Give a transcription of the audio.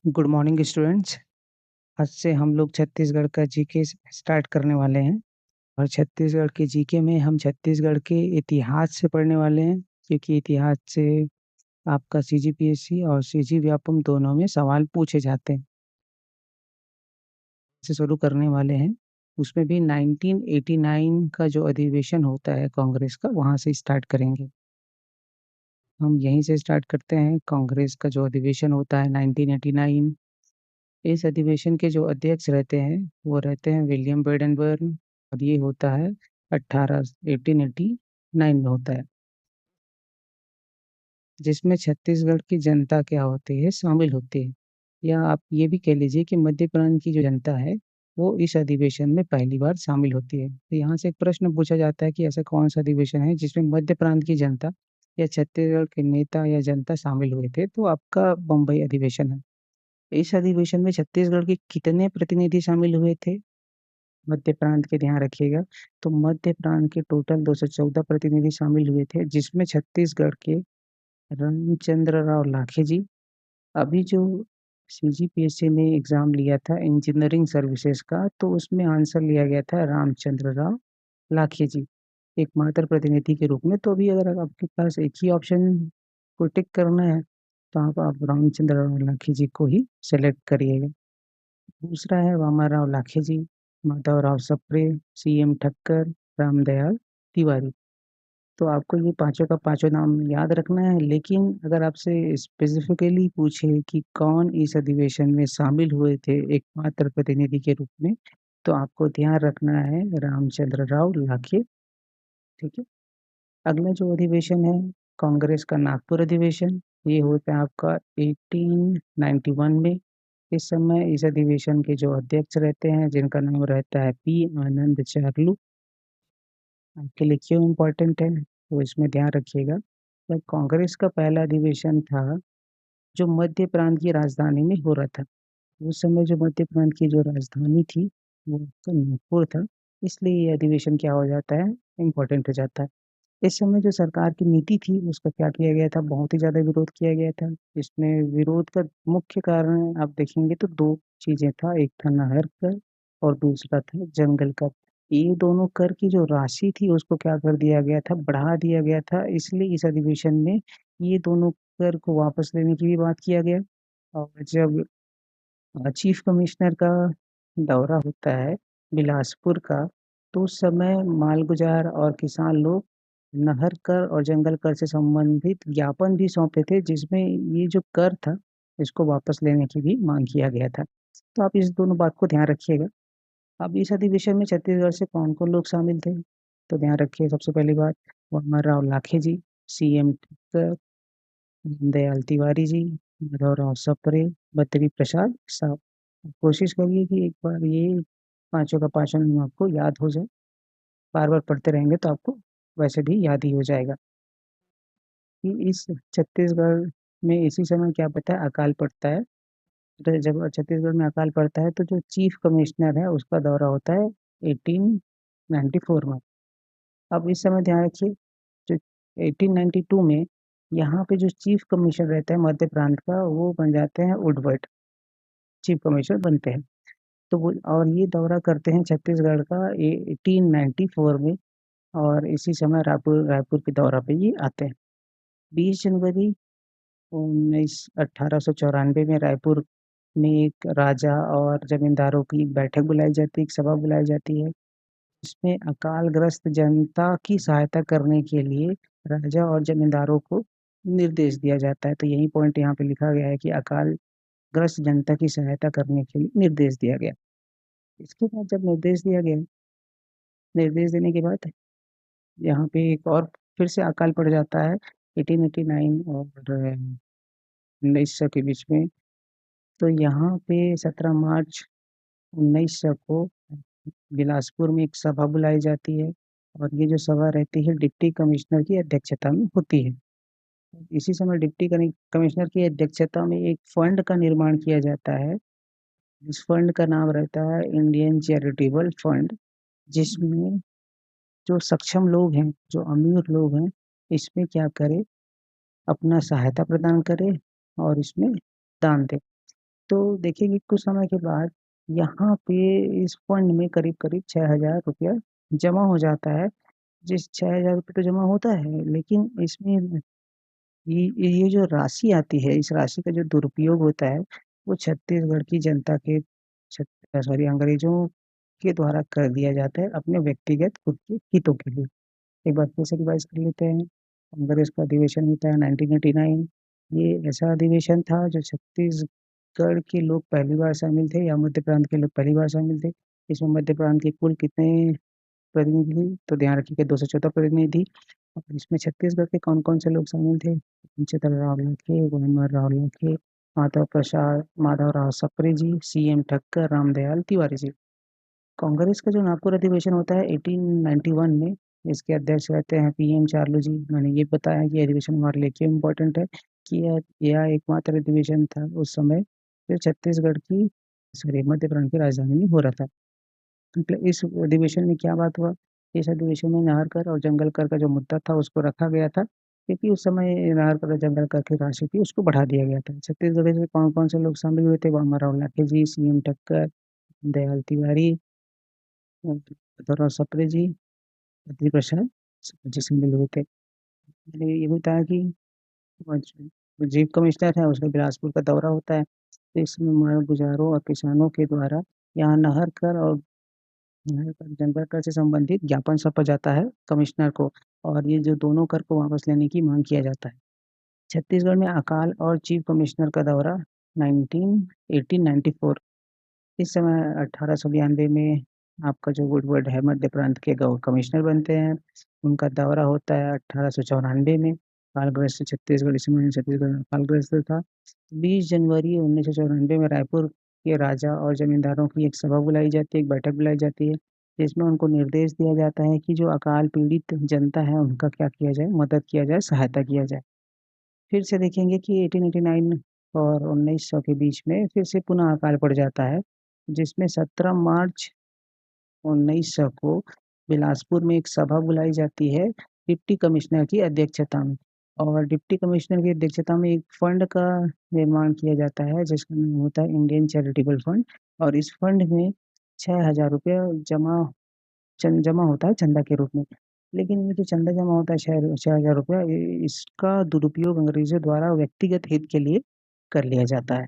Good morning students. आज से हम लोग छत्तीसगढ़ का जीके स्टार्ट करने वाले हैं। और छत्तीसगढ़ के जीके में हम छत्तीसगढ़ के इतिहास से पढ़ने वाले हैं, क्योंकि इतिहास से आपका सीजीपीएससी और सीजी व्यापम दोनों में सवाल पूछे जाते हैं। से शुरू करने वाले हैं। उसमें भी 1989 का जो अधिवेशन होता है कांग्रेस का, वहाँ से स्टार्ट करेंगे। हम यहीं से स्टार्ट करते हैं। कांग्रेस का जो अधिवेशन होता है 1989, इस अधिवेशन के जो अध्यक्ष रहते हैं वो रहते हैं विलियम बेडनबर्ग, और ये होता है 1889 में होता है, जिसमें छत्तीसगढ़ की जनता क्या होती है, शामिल होती है। या आप ये भी कह लीजिए कि मध्य प्रांत की जो जनता है वो इस अधिवेशन में पहली बार शामिल होती है। तो यहाँ से एक प्रश्न पूछा जाता है कि ऐसा कौन सा अधिवेशन है जिसमें मध्य प्रांत की जनता या छत्तीसगढ़ के नेता या जनता शामिल हुए थे, तो आपका बम्बई अधिवेशन है। इस अधिवेशन में छत्तीसगढ़ के कितने प्रतिनिधि शामिल हुए थे? मध्य प्रांत के ध्यान रखिएगा। तो मध्य प्रांत के टोटल 214 प्रतिनिधि शामिल हुए थे, जिसमें छत्तीसगढ़ के रामचंद्र राव लाखे जी। अभी जो सीजीपीएससी ने एग्जाम लिया था इंजीनियरिंग सर्विसेज का, तो उसमें आंसर लिया गया था रामचंद्र राव लाखे जी एकमात्र प्रतिनिधि के रूप में। तो अभी अगर आपके पास एक ही ऑप्शन को टिक करना है, तो आप रामचंद्र राव लाखे जी को ही सेलेक्ट करिएगा। दूसरा है वामाराव लाखे जी, माधवराव सप्रे, सीएम ठक्कर, रामदयाल तिवारी। तो आपको ये पांचों का पांचों नाम याद रखना है, लेकिन अगर आपसे स्पेसिफिकली पूछे कि कौन इस अधिवेशन में शामिल हुए थे एकमात्र प्रतिनिधि के रूप में, तो आपको ध्यान रखना है रामचंद्र राव लाखे। ठीक है। अगला जो अधिवेशन है कांग्रेस का नागपुर अधिवेशन, ये होता है आपका 1891 में। इस समय इस अधिवेशन के जो अध्यक्ष रहते हैं, जिनका नाम रहता है पी आनंद चार्लू। आपके लिए क्यों इम्पोर्टेंट है वो इसमें ध्यान रखिएगा। जब कांग्रेस का पहला अधिवेशन था जो मध्य प्रांत की राजधानी में हो रहा था, उस समय जो मध्य प्रांत की जो राजधानी थी वो आपका नागपुर था। इसलिए ये अधिवेशन क्या हो जाता है, इम्पोर्टेंट हो जाता है। इस समय जो सरकार की नीति थी उसका क्या किया गया था, बहुत ही ज़्यादा विरोध किया गया था। इसमें विरोध का मुख्य कारण आप देखेंगे तो दो चीज़ें था, एक था नहर कर और दूसरा था जंगल कर। ये दोनों कर की जो राशि थी उसको क्या कर दिया गया था, बढ़ा दिया गया था। इसलिए इस अधिवेशन में ये दोनों कर को वापस लेने की भी बात किया गया। और जब चीफ कमिश्नर का दौरा होता है बिलासपुर का, तो उस समय मालगुजार और किसान लोग नहर कर और जंगल कर से संबंधित ज्ञापन भी सौंपे थे, जिसमें ये जो कर था इसको वापस लेने की भी मांग किया गया था। तो आप इस दोनों बात को ध्यान रखिएगा। अब इस अधिवेशन में छत्तीसगढ़ से कौन कौन लोग शामिल थे, तो ध्यान रखिए। सबसे पहली बात, वामन लाखे जी, सीएम दयाल तिवारी जी, माधवराव सप्रे, बद्री प्रसाद साहब। कोशिश करिए कि एक बार ये पांचों का पांचों नाम आपको याद हो जाए। बार बार पढ़ते रहेंगे तो आपको वैसे भी याद ही हो जाएगा कि इस छत्तीसगढ़ में इसी समय क्या पता है अकाल पड़ता है। तो जब छत्तीसगढ़ में अकाल पड़ता है तो जो चीफ कमिश्नर है उसका दौरा होता है 1894 में। अब इस समय ध्यान रखिए, जो 1892 में यहाँ पे जो चीफ कमिश्नर रहता है मध्य प्रांत का, वो बन जाते हैं उडवर्ड, चीफ कमिश्नर बनते हैं। तो वो और ये दौरा करते हैं छत्तीसगढ़ का 1894 में। और इसी समय रायपुर रायपुर के दौरा पे ये आते हैं। 20 जनवरी 1894 में रायपुर में एक राजा और जमींदारों की एक बैठक बुलाई जाती है, एक सभा बुलाई जाती है। इसमें अकालग्रस्त जनता की सहायता करने के लिए राजा और जमींदारों को निर्देश दिया जाता है। तो यही पॉइंट यहाँ पे लिखा गया है कि अकालग्रस्त जनता की सहायता करने के लिए निर्देश दिया गया। इसके बाद जब निर्देश दिया गया, निर्देश देने के बाद यहाँ पे एक और फिर से अकाल पड़ जाता है 1889 और 1900 के बीच में। तो यहाँ पे 17 मार्च 1900 को बिलासपुर में एक सभा बुलाई जाती है, और ये जो सभा रहती है डिप्टी कमिश्नर की अध्यक्षता में होती है। इसी समय डिप्टी कमिश्नर की अध्यक्षता में एक फंड का निर्माण किया जाता है। इस फंड का नाम रहता है इंडियन चैरिटेबल फंड, जिसमें जो सक्षम लोग हैं, जो अमीर लोग हैं, इसमें क्या करे, अपना सहायता प्रदान करे और इसमें दान दे। तो देखिए कि कुछ समय के बाद यहाँ पे इस फंड में करीब-करीब 6000 रुपया जमा हो जाता है। जिस 6000 रुपए तो जमा होता है, लेकिन इसमें ये जो राशि आती है, इस राशि का जो दुरुपयोग होता है, वो छत्तीसगढ़ की जनता के सॉरी अंग्रेज़ों के द्वारा कर दिया जाता है अपने व्यक्तिगत खुद के हितों के लिए। एक बार फिर से रिवाइज़ कर लेते हैं। कांग्रेस का अधिवेशन होता है 1989। ये ऐसा अधिवेशन था जो छत्तीसगढ़ के लोग पहली बार शामिल थे या मध्य प्रांत के लोग पहली बार शामिल थे। इसमें मध्य प्रांत के कुल कितने प्रतिनिधि? तो ध्यान रखिएगा 214 प्रतिनिधि। और इसमें छत्तीसगढ़ के कौन-कौन से लोग शामिल थे? चंद्रराव लाखे, गुणमरराव लाखे, माधवराव सप्रे जी, सीएम ठक्कर, रामदयाल तिवारी जी। कांग्रेस का जो नागपुर अधिवेशन होता है 1891 में, इसके अध्यक्ष रहते हैं पीएम चार्लू जी। मैंने ये बताया कि अधिवेशन हमारे लिए क्यों इम्पोर्टेंट है कि यह एकमात्र अधिवेशन था उस समय जो छत्तीसगढ़ की सॉरी मध्य प्रांत की राजधानी में हो रहा था। मतलब इस अधिवेशन में क्या बात हुआ? इस अधिवेशन में नाहर कर और जंगल कर का जो मुद्दा था उसको रखा गया था, क्योंकि उस समय नाहर कर और जंगल कर की राशि थी उसको बढ़ा दिया गया था। छत्तीसगढ़ से कौन-कौन से लोग शामिल हुए थे? वामाराव लाखे जी, सीएम ठक्कर, दयाल तिवारी, माधवराव सप्रे जी, बद्री प्रसाद जी शामिल हुए थे। मैंने ये बताया कि जो चीफ कमिश्नर है उसका बिलासपुर का दौरा होता है। तो इसमें माल-गुजारों और किसानों के द्वारा यहाँ नहर कर और नहर कर, जंगल कर से संबंधित ज्ञापन सौंपा जाता है कमिश्नर को और ये जो दोनों कर को वापस लेने की माँग किया जाता है। छत्तीसगढ़ में अकाल और चीफ कमिश्नर का दौरा 1894। इस समय 1892 में आपका जो वुडवर्ड है मध्य प्रांत के कमिश्नर बनते हैं। उनका दौरा होता है 1894 में। अकालग्रस्त छत्तीसगढ़, इस समय छत्तीसगढ़ अकालग्रस्त था। 20 जनवरी 1994 में रायपुर के राजा और जमींदारों की एक सभा बुलाई जाती है, एक बैठक बुलाई जाती है, जिसमें उनको निर्देश दिया जाता है कि जो अकाल पीड़ित जनता है उनका क्या किया जाए, मदद किया जाए, सहायता किया जाए। फिर से देखेंगे कि 1889 और 1900 के बीच में फिर से पुनः अकाल पड़ जाता है, जिसमें 17 मार्च 1900 को बिलासपुर में एक सभा बुलाई जाती है डिप्टी कमिश्नर की अध्यक्षता में और डिप्टी कमिश्नर की अध्यक्षता में एक फंड का निर्माण किया जाता है जिसका नाम होता है इंडियन चैरिटेबल फंड और इस फंड में 6000 रुपया जमा होता है चंदा के रूप में। लेकिन ये जो चंदा जमा होता है 6000 रुपया इसका दुरुपयोग अंग्रेज़ों द्वारा व्यक्तिगत हित के लिए कर लिया जाता है।